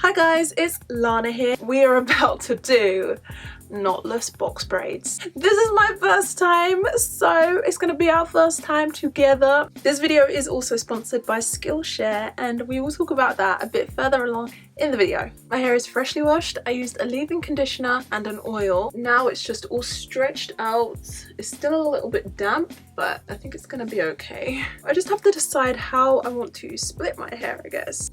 Hi guys, it's Lana here. We are about to do knotless box braids. This is my first time, so it's gonna be our first time together. This video is also sponsored by Skillshare, and we will talk about that a bit further along in the video. My hair is freshly washed. I used a leave-in conditioner and an oil. Now it's just all stretched out. It's still a little bit damp, but I think it's gonna be okay. I just have to decide how I want to split my hair, I guess.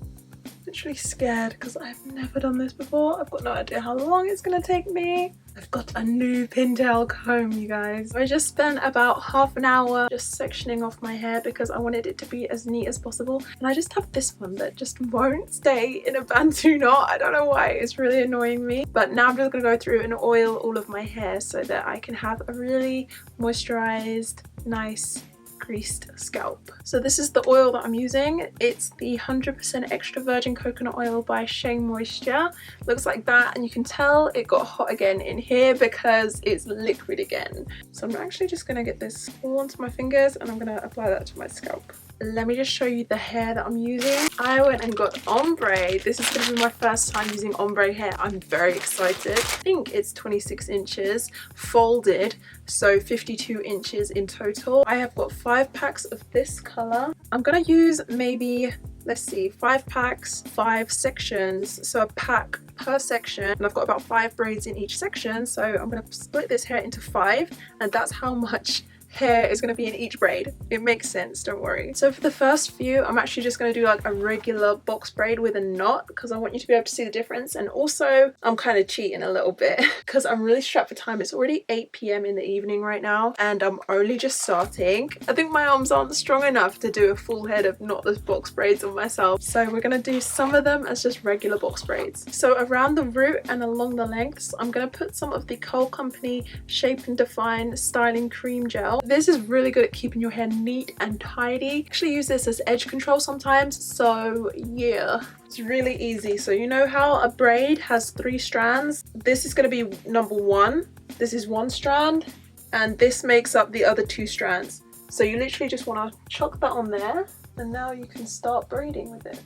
Literally scared because I've never done this before. I've got no idea how long it's gonna take me. I've got a new pintail comb, you guys. I just spent about half an hour just sectioning off my hair because I wanted it to be as neat as possible, and I just have this one that just won't stay in a bantu knot. I don't know why, it's really annoying me. But now I'm just gonna go through and oil all of my hair so that I can have a really moisturized, nice greased scalp. So this is the oil that I'm using. It's the 100% extra virgin coconut oil by Shea Moisture. Looks like that, and you can tell it got hot again in here because it's liquid again. So I'm actually just gonna get this all onto my fingers and I'm gonna apply that to my scalp. Let me just show you the hair that I'm using. I went and got ombre. This is going to be my first time using ombre hair. I'm very excited. I think it's 26 inches folded, so 52 inches in total. I have got 5 packs of this color. I'm going to use maybe, let's see, 5 packs, 5 sections, so a pack per section, and I've got about 5 braids in each section, so I'm going to split this hair into 5, and that's how much hair is going to be in each braid. It makes sense, don't worry. So for the first few, I'm actually just going to do like a regular box braid with a knot because I want you to be able to see the difference. And also I'm kind of cheating a little bit because I'm really strapped for time. It's already 8 p.m. in the evening right now and I'm only just starting. I think my arms aren't strong enough to do a full head of knotless box braids on myself, so we're going to do some of them as just regular box braids. So around the root and along the lengths, I'm going to put some of the Cole Company Shape and Define Styling Cream Gel. This is really good at keeping your hair neat and tidy. I actually use this as edge control sometimes, so yeah, it's really easy. So you know how a braid has 3 strands? This is going to be number 1. This is 1 strand, and this makes up the other 2 strands. So you literally just want to chuck that on there, and now you can start braiding with it.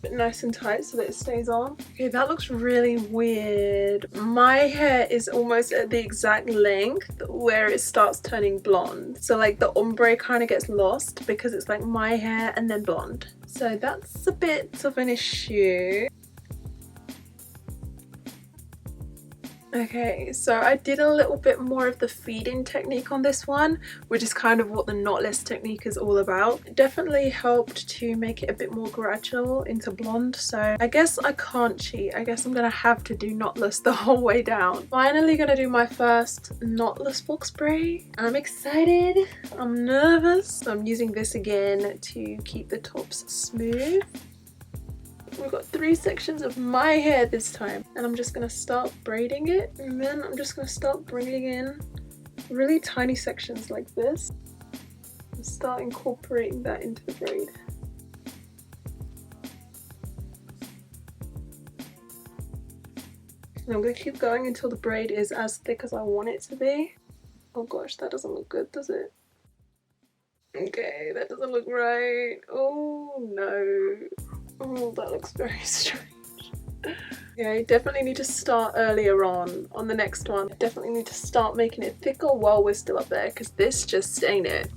Nice and tight so that it stays on. Okay, that looks really weird. My hair is almost at the exact length where it starts turning blonde, so like the ombre kind of gets lost because it's like my hair and then blonde, so that's a bit of an issue. Okay, so I did a little bit more of the feed-in technique on this one, which is kind of what the knotless technique is all about. It definitely helped to make it a bit more gradual into blonde, so I guess I can't cheat. I guess I'm gonna have to do knotless the whole way down. Finally gonna do my first knotless box braid. I'm excited, I'm nervous. So I'm using this again to keep the tops smooth. We've got 3 sections of my hair this time, and I'm just gonna start braiding it, and then I'm just gonna start bringing in really tiny sections like this and start incorporating that into the braid. And I'm gonna keep going until the braid is as thick as I want it to be. Oh gosh, that doesn't look good, does it? Okay, that doesn't look right. Oh no. Oh, that looks very strange. Yeah, I definitely need to start earlier on the next one. I definitely need to start making it thicker while we're still up there, because this just ain't it.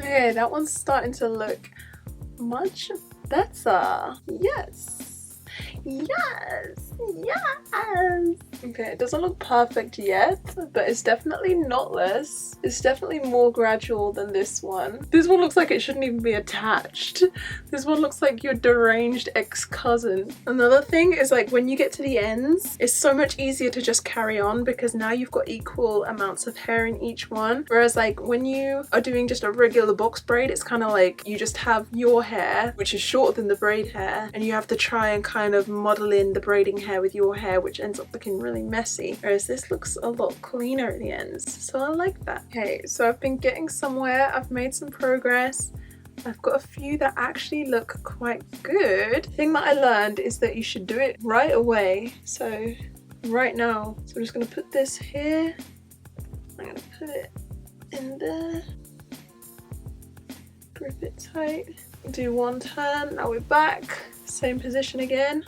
Okay, that one's starting to look much better. Yes! Yes! Yes! Okay, it doesn't look perfect yet, but it's definitely knotless. It's definitely more gradual than this one. This one looks like it shouldn't even be attached. This one looks like your deranged ex-cousin. Another thing is, like, when you get to the ends, it's so much easier to just carry on because now you've got equal amounts of hair in each one. Whereas like when you are doing just a regular box braid, it's kind of like you just have your hair, which is shorter than the braid hair, and you have to try and kind of model in the braiding hair with your hair, which ends up looking really really messy, whereas this looks a lot cleaner at the ends, so I like that. Okay, so I've been getting somewhere, I've made some progress. I've got a few that actually look quite good. The thing that I learned is that you should do it right away, so right now. So I'm just going to put this here, I'm going to put it in there, grip it tight, do one turn, now we're back, same position again.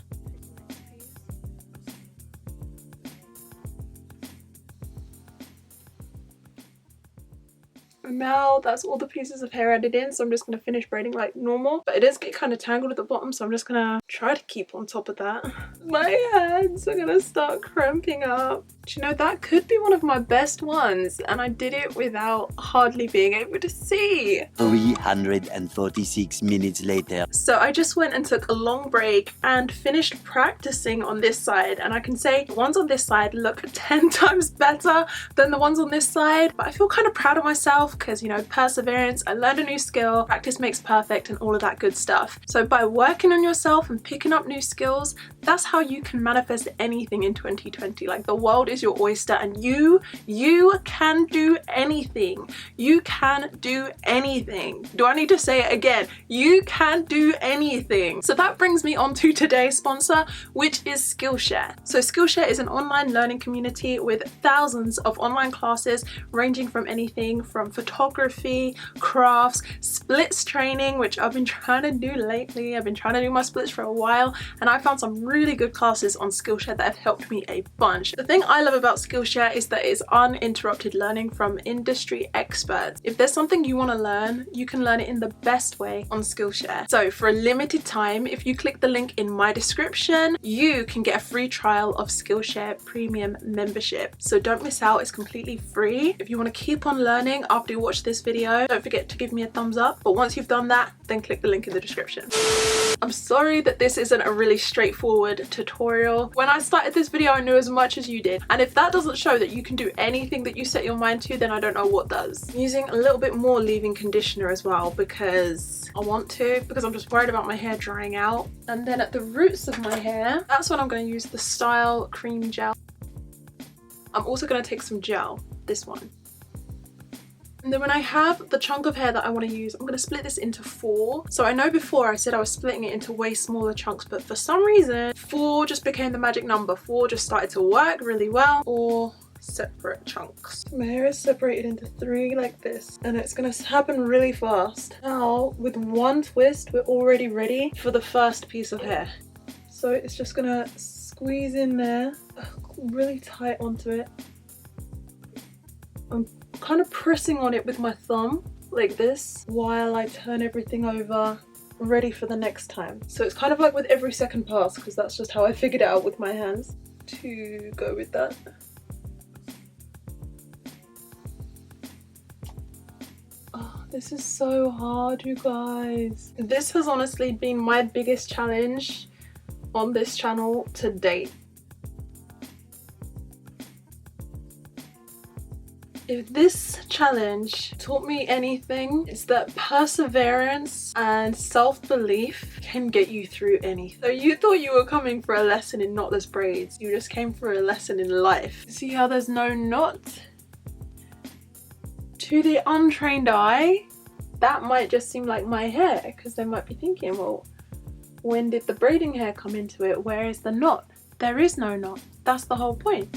And now that's all the pieces of hair added in, so I'm just going to finish braiding like normal. But it does get kind of tangled at the bottom, so I'm just going to try to keep on top of that. My hands are going to start cramping up. Do you know, that could be one of my best ones, and I did it without hardly being able to see. 346 minutes later. So I just went and took a long break and finished practicing on this side, and I can say the ones on this side look 10 times better than the ones on this side. But I feel kind of proud of myself because, you know, perseverance, I learned a new skill, practice makes perfect and all of that good stuff. So by working on yourself and picking up new skills, that's how you can manifest anything in 2020. Like, the world is your oyster, and you can do anything. You can do anything. Do I need to say it again? You can do anything. So that brings me on to today's sponsor, which is Skillshare. So Skillshare is an online learning community with thousands of online classes ranging from anything from photography, crafts, splits training, which I've been trying to do lately. I've been trying to do my splits for a while, and I found some really good classes on Skillshare that have helped me a bunch. The thing I love about Skillshare is that it's uninterrupted learning from industry experts. If there's something you want to learn, you can learn it in the best way on Skillshare. So for a limited time, if you click the link in my description, you can get a free trial of Skillshare Premium membership. So don't miss out, it's completely free. If you want to keep on learning after you watch this video, don't forget to give me a thumbs up. But once you've done that, then click the link in the description. I'm sorry that this isn't a really straightforward tutorial. When I started this video, I knew as much as you did. And if that doesn't show that you can do anything that you set your mind to, then I don't know what does. I'm using a little bit more leave-in conditioner as well because I want to, because I'm just worried about my hair drying out. And then at the roots of my hair, that's when I'm going to use the Style Cream Gel. I'm also going to take some gel, this one. And then when I have the chunk of hair that I want to use, I'm going to split this into 4. So I know before I said I was splitting it into way smaller chunks, but for some reason 4 just became the magic number. 4 just started to work really well. 4 separate chunks. My hair is separated into 3 like this, and it's going to happen really fast. Now with one twist, we're already ready for the first piece of hair. So it's just going to squeeze in there, really tight onto it. I'm kind of pressing on it with my thumb like this while I turn everything over, ready for the next time. So it's kind of like with every second pass, because that's just how I figured it out with my hands to go with that. Oh, this is so hard, you guys. This has honestly been my biggest challenge on this channel to date. If this challenge taught me anything, it's that perseverance and self-belief can get you through anything. So you thought you were coming for a lesson in knotless braids, you just came for a lesson in life. See how there's no knot? To the untrained eye, that might just seem like my hair, because they might be thinking, well, when did the braiding hair come into it? Where is the knot? There is no knot. That's the whole point.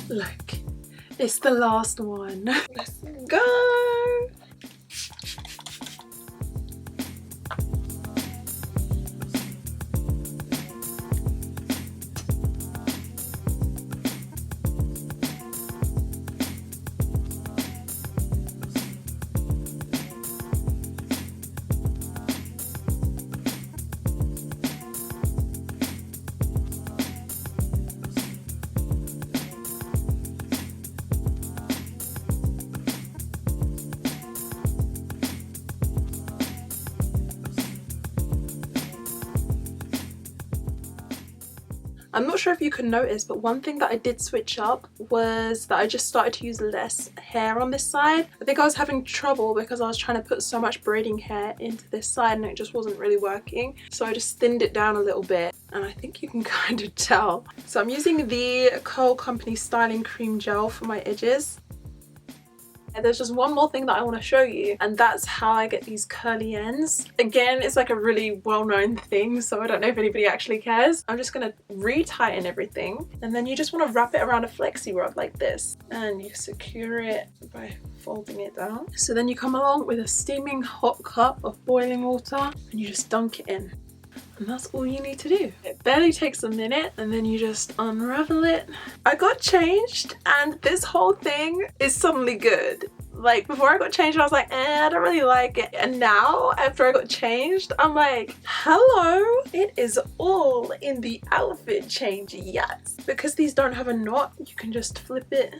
Look, it's the last one. Let's go. I'm not sure if you can notice, but one thing that I did switch up was that I just started to use less hair on this side. I think I was having trouble because I was trying to put so much braiding hair into this side and it just wasn't really working. So I just thinned it down a little bit, and I think you can kind of tell. So I'm using the Curl Company Styling Cream Gel for my edges. There's just one more thing that I want to show you, and that's how I get these curly ends. Again, it's like a really well-known thing, so I don't know if anybody actually cares. I'm just going to re-tighten everything, and then you just want to wrap it around a flexi rod like this, and you secure it by folding it down. So then you come along with a steaming hot cup of boiling water and you just dunk it in. And that's all you need to do. It barely takes a minute, and then you just unravel it. I got changed and this whole thing is suddenly good. Like, before I got changed I was like, I don't really like it. And now, after I got changed, I'm like, hello, it is all in the outfit change, yes. Because these don't have a knot, you can just flip it.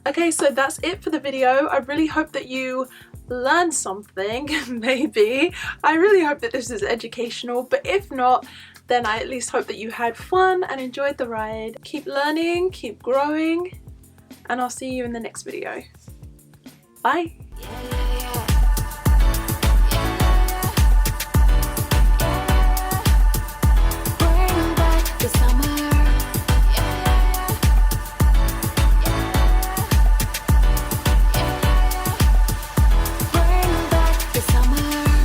Okay, so that's it for the video. I really hope that you learn something. Maybe. I really hope that this is educational, but if not, then I at least hope that you had fun and enjoyed the ride. Keep learning, keep growing, and I'll see you in the next video. Bye.